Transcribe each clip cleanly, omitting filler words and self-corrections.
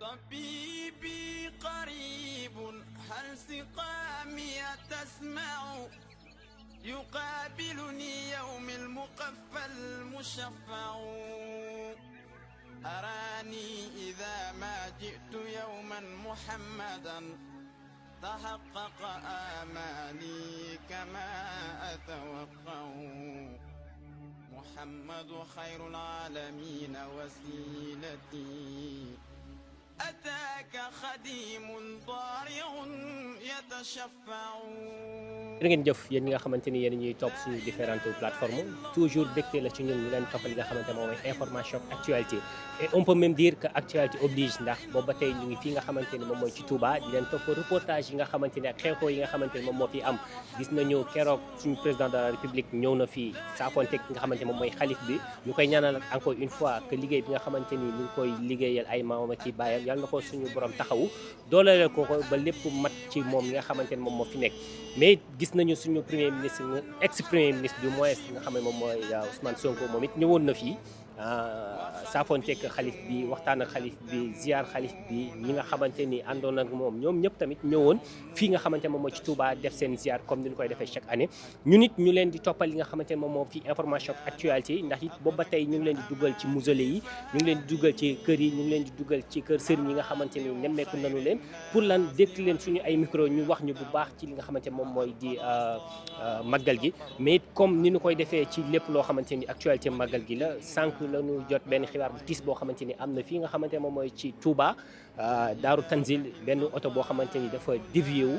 طبيبي قريب هل سقامي تسمع يقابلني يوم المقفى المشفع أراني إذا ما جئت يوما محمدا تحقق آمالي كما أتوقع محمد خير العالمين وسيلتي أتاك خديم ضارع يتشفع. da ngeen jëf yéen ñi nga xamante ni yéen ñuy topp suñu différentes plateformes toujours bégte la ci ñun ñu leen toppal li nga xamante moom mooy information actualité et on peut même dire que actualité oblige ndax boobu ba tey ñu ngi fii nga xamante ni moom mooy ci Touba di leen topp reportage yi nga xamante ni ak xeexoo yi nga xamante ni moom moo fi am gis nañu keroog suñu président de la république ñëw na fii saafonte ki nga xamante moom mooy xalif bi ñu koy ñaanal encore une fois que liggéey bi nga xamante ni ñu ngi koy liggéeyal ay maamam ak i baayam yàlla na ko suñu borom taxawu dooleel ko ba lépp mat ci moom li nga xamante ni moom moo fi nekk mais gis nañu suñu premier ministre ex premier ministre du moins nga xam ne moom mooy Ousmane Sonko moom it ñëwoon na fii saafonteeg xalif bi waxtaan ak xalif bi ziar xalif bi ñi nga xamante ni àndoon ak moom ñoom ñëpp tamit ñëwoon fii nga xamante moom moo ci Touba def seen ziar comme ni ñu koy defee chaque année ñu nit ñu leen di toppal li nga xamante ne moom moo fi information actualité yi ndax it boobu ba tey ñu ngi leen di dugal ci mausolée yi ñu ngi leen di dugal ci kër yi ñu ngi leen di dugal ci kër sëriñ yi nga xamante ni nemmeeku nañu leen pour lan dégg leen suñu ay micro ñu wax ñu bu baax ci li nga xamante moom mooy di màggal gi mais comme ni ñu koy defee ci lépp loo xamante ni actualité màggal gi la sànq lañu jot benn xibaar bu tiis boo xamante ni am na fii nga xamante moom mooy ci Touba Daaru Tanzil benn oto boo xamante ni dafa dévié wu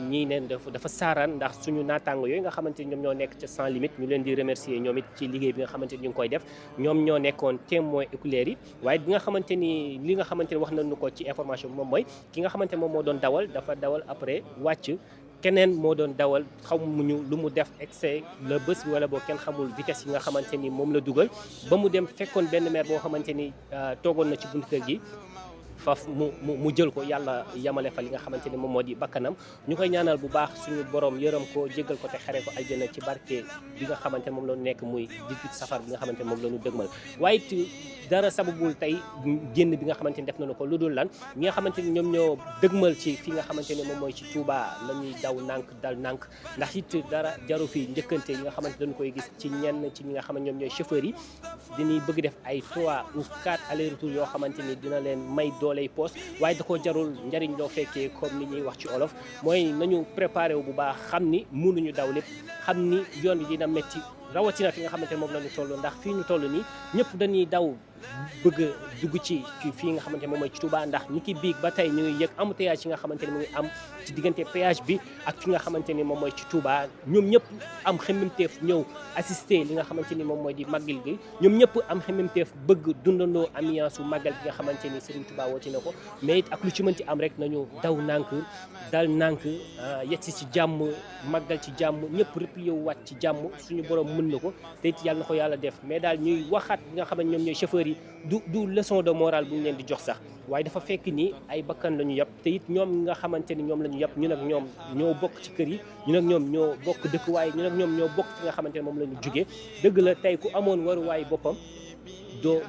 ñii neen dafa saaraan ndax suñu naataango yooyu nga xamante ni ñoom ñoo nekk ca sans limite ñu leen di remercier ñoom it ci liggéey bi nga xamante ni ñu ngi koy def ñoom ñoo nekkoon témoin oculaire yi waaye bi nga xamante ni li nga xamante ni wax nañu ko ci information bi moom mooy ki nga xamante ni moom moo doon dawal dafa dawal après wàcc keneen moo doon dawal xamuñu lu mu def excès la bés bi wala boo kenn xamul vitesse yi nga xamante ni moom la dugal ba mu dem fekkoon benn maire boo xamante ni toogoon na ci buntu kër gi faf mu jël ko yàlla yamale fa li nga xamante ni moom moo di bakkanam ñu koy ñaanal bu baax suñu borom yërëm ko jéggal ko te xare ko aljana ci barke bi nga xamante ne moom la ñu nekk muy 18 safar bi nga xamante ne moom la ñu dëgmal waaye it dara sababul tey génn bi nga xamante ni def nañu ko lu dul lan ñi nga xamante ni ñoom ñoo dëgmal ci fi nga xamante ne moom mooy ci Touba la ñuy daw nànk dal nànk ndax it dara jaru fi njëkkante yi nga xamante dañu koy gis ci ñenn ci ñi nga xamante ñoom ñooy chauffeurs yi dañuy bëgg def ay 3 ou 4 aller retour yoo xamante ni dina leen may dooley poos waaye da koo jarul njariñ loo fekkee comme ni ñuy wax ci olof mooy nañu préparé wu bu baax xam ni mënuñu daw lépp xam ni yoon bi dina métti rawatina fi nga xamante ne moom la ñu toll ndax fii ñu toll nii ñëpp dañuy daw bëgg dugg ci fii nga xamante ne moom mooy ci Touba ndax ñi ki biig ba tey ñu ngi yëg embouteillage yi nga xamante ne mu ngi am ci diggante péage bi ak fi nga xamante ni moom mooy ci Touba ñoom ñëpp am xemmemteef ñëw assister li nga xamante ni moom mooy di màggal gi ñoom ñëpp am xemmemteef bëgg dundandoo ambiance su màggal gi nga xamante ni Serigne Touba woote na ko mais it ak lu ci mënti am rek nañu daw nànk dal nànk yegsi ci jàmm màggal ci jàmm ñëpp replié wu waat ci jàmm suñu borom mën na ko te it yàlla na ko yàlla def mais daal ñuy waxaat li nga xam ne ñoom ñooy chauffeurs yi du leçon de morale bu ñu leen di jox sax waaye dafa fekk ni ay bakkan la ñu yàpp te it ñoom nga xamante ni ñoom la ñu yàpp ñun ak ñoom ñoo bokk ci kër yi ñun ak ñoom ñoo bokk dëkkuwaay ñun ak ñoom ñoo bokk fi nga xamante ne moom la ñu jugee dëgg la tey ku amoon waruwaay boppam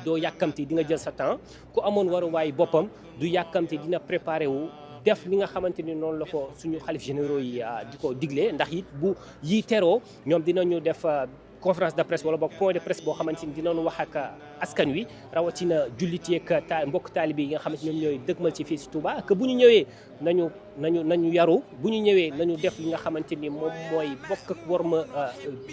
doo yàkkamti di nga jël sa temps ku amoon waruwaay boppam du yàkkamti dina préparé wu def li nga xamante ni noonu la ko suñu xalif généraux yi di ko diglee ndax it bu yii teroo ñoom dinañu def conférence de presse wala boog point de presse boo xamante ni dinañu wax ak askan wi rawatina jullit yeeg mbokk taalibe yi nga xamante ñoom ñooy dëgmal ci fii si Touba que bu ñu ñëwee nañu yaru bu ñu ñëwee nañu def li nga xamante ni moom mooy bokk ak worma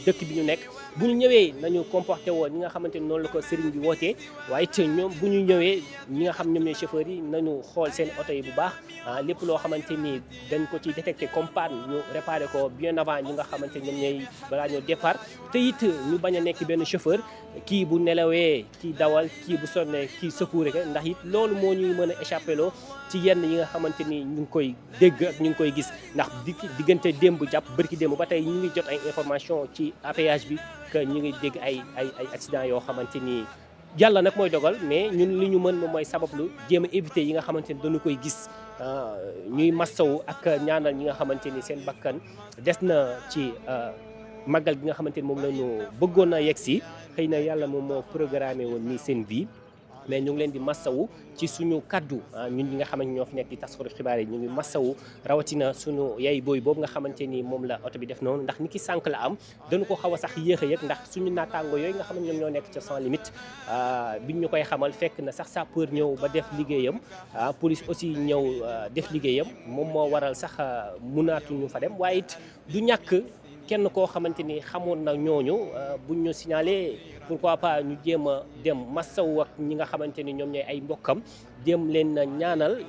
dëkk bi ñu nekk bu ñu ñëwee nañu comporté woon ñi nga xamante ni noonu la ko sëriñ bi wootee waaye it ñoom bu ñu ñëwee ñi nga xam ñoom ñooy chauffeurs yi nañu xool seen oto yi bu baax lépp loo xamante ni dañ ko ci détecté comme panne ñu réparé ko bien avant ñi nga xamante ñoom ñooy balaa ñoo départ te it ñu bañ a nekk benn chauffeur kii bu nelawee kii dawal kii bu sonnee kii secouré ko ndax it loolu moo ñuy mën a échappé loo ci yenn yi nga xamante ni ñu ngi koy dégg ak ñu ngi koy gis ndax diggante démb jàpp bërki démb ba tey ñu ngi jot ay information ci péage bi que ñu ngi dégg ay accident yoo xamante ni yàlla nag mooy dogal mais ñun li ñu mën moom mooy sabablu jéem a éviter yi nga xamante ni dañu koy gis ñuy massawu ak ñaanal ñi nga xamante ni seen bakkan des na ci màggal gi nga xamante ni moom la ñu bëggoon a yegg si xëy na yàlla moom moo programmé woon nii seen vie mais ñu ngi leen di massawu ci suñu kaddu ñun ñi nga xamante ñoo fi nekk di taskatu xibaar yi ñu ngi massawu rawatina suñu yay booy boobu nga xamante ni moom la oto bi def noonu ndax ni ki sànq la am dañu ko xaw a sax yéex a yëg ndax suñu naataango yooyu nga xam ne ñoom ñoo nekk ca sans limite biñ ñu koy xamal fekk na sax sapeur ñëw ba def liggéeyam police aussi ñëw def liggéeyam moom moo waral sax mënaatuñu fa dem waaye it du ñàkk kenn koo xamante ni xamoon na ñooñu buñ ñu signalé pourquoi pas ñu jéem a dem massawu ak ñi nga xamante ni ñoom ñooy ay mbokkam jéem leen ñaanal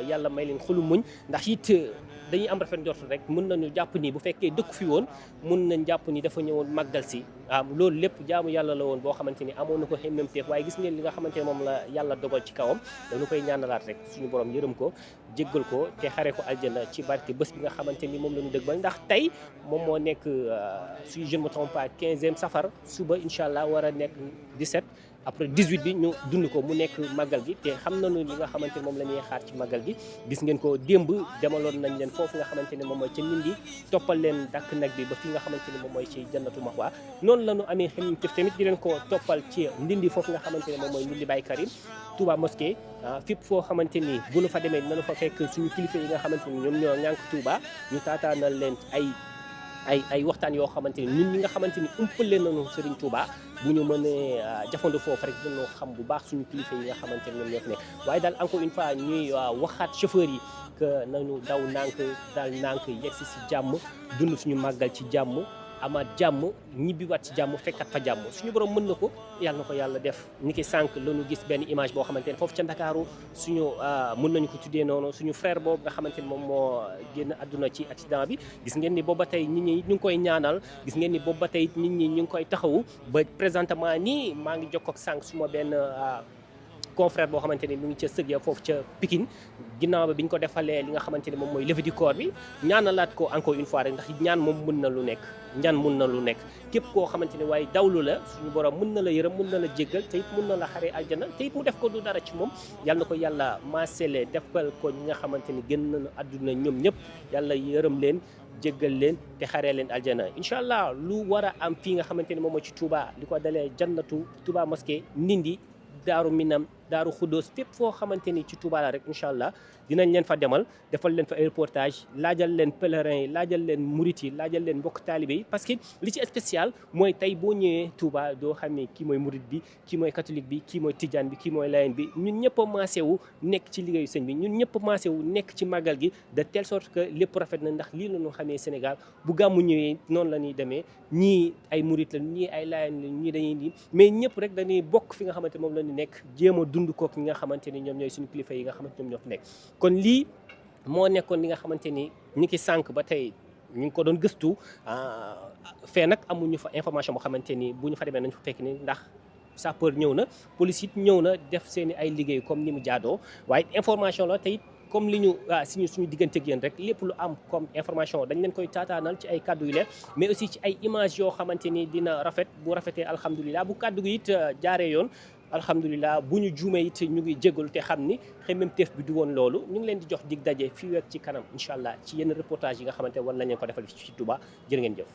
yàlla may leen xolu muñ ndax it dañuy am rafet njort rek mën nañu jàpp ni bu fekkee dëkk fi woon mën nañ jàpp ni dafa ñëwoon màggal si loolu lépp jaamu yàlla la woon boo xamante ni amoon na ko xemmemteef waaye gis ngeen li nga xamante ne moom la yàlla dogal ci kawam dañu koy ñaanalaat rek suñu borom yërëm ko jéggal ko te xare ko aljana ci barke bés bi nga xamante ni moom la ñu dëgmal ndax tey moom moo nekk si je ne me trompe pas 15e safar suba incha allah war a nekk 17 après 18 bi ñu dund ko mu nekk màggal gi te xam nañu li nga xamante ne moom la ñuy xaar ci màggal gi gis ngeen ko démb demaloon nañ leen foofu nga xamante ne moom mooy ca Ndindi toppal leen dàkk nag bi ba fi nga xamante ne moom mooy ci jannatu maxwa noonu la ñu amee xel tamit di leen ko toppal ci Ndindi foofu nga xamante ne moom mooy Ndindi Baye Karim Touba mosquée fépp foo xamante ni bu nu fa demee dinañu fa fekk suñu kilifa yi nga xamante ni ñoom ñoo ñànk Touba ñu taataanal leen ay waxtaan yoo xamante ni ñun ñi nga xamante ni umpale nañu Serigne Touba bu ñu mënee jafandu foofu rek dañoo xam bu baax suñu kilifa yi nga xamante ni ñoom ñoo fi nekk waaye daal encore une fois ñuy waxaat chauffeur yi que nañu daw nànk daal nànk yegsi si jàmm dund suñu màggal ci jàmm amaat jàmm ñibbiwaat ci jàmm fekkat fa jàmm suñu borom mën na ko yàlla na ko yàlla def ni ki sànq la ñu gis benn image boo xamante ne foofu ca Ndakaaru suñu mën nañu ko tuddee noonu suñu frère boobu nga xamante ne moom moo génn àdduna ci accident bi gis ngeen ni booba tey nit ñi ñu ngi koy ñaanal gis ngeen ni booba tey nit ñi ñu ngi koy taxawu ba présentement nii maa ngi jokkoo ak sànq suma benn confrère boo xamante ni mu ngi ca sëg ya foofu ca Pikine ginnaaw ba bi ñu ko defalee li nga xamante ni moom mooy levée du corps bi ñaanalaat ko encore une fois rek ndax ñaan moom mën na lu nekk ñaan mën na lu nekk képp koo xamante ni waaye dawlu la suñu borom mën na la yërëm mën na la jéggal te it mën na la xaree aljana te it mu def ko du dara ci moom yàlla na ko yàlla maasele defal ko ñi nga xamante ni gën nañu àdduna ñoom ñëpp yàlla yërëm leen jéggal leen te xaree leen aljana incha allah lu war a am fii nga xamante ni moom mooy ci Touba li ko dalee jannatu Touba mosquée Ndindi Daaru Minam Daaru Xuddoos fépp foo xamante ni ci Touba la rek incha allah dinañ leen fa demal defal leen fa ay reportage laajal leen pèlerins yi laajal leen murit yi laajal leen mbokk taalibe yi parce que li ci spécial mooy tey boo ñëwee Touba doo xam ne kii mooy murit bi kii mooy catholique bi kii mooy tijaan bi kii mooy layen bi ñun ñëpp a maasé wu nekk ci liggéeyu sëñ bi ñun ñëpp a maasé wu nekk ci màggal gi de telle sorte que lépp rafet na ndax lii la ñu xamee Sénégal bu gàmmu ñëwee noonu la ñuy demee ñii ay murit la ñii ay layen la ñii dañuy nii mais ñëpp rek dañuy bokk fi nga xamante moom la ñu nekk jéem a dund kook ñi nga xamante ni ñoom ñooy suñu kilifa yi nga xamante ñoom ñoo fi nekk kon lii moo nekkoon li nga xamante ni ñi ki sànq ba tey ñu ngi ko doon gëstu fee nag amuñu fa information boo xamante ni bu ñu fa demee nañu fa fekk ni ndax sapeur ñëw na police it ñëw na def seen i ay liggéey comme ni mu jaadoo waaye information la te it comme li ñu suñu diggante ak yéen rek lépp lu am comme information dañ leen koy taataanal ci ay kaddu yu leer mais aussi ci ay image yoo xamante ni dina rafet bu rafetee alhamdulilah bu kaddu gi it jaaree yoon alhamdulilah bu ñu juumee it ñu ngi jégalu te xam ni xemmemteef bi du woon loolu ñu ngi leen di jox dig daje fii ak ci kanam incha allah ci yenn reportage yi nga xamante war nañ leen ko defal ci Touba jërë ngeen jëf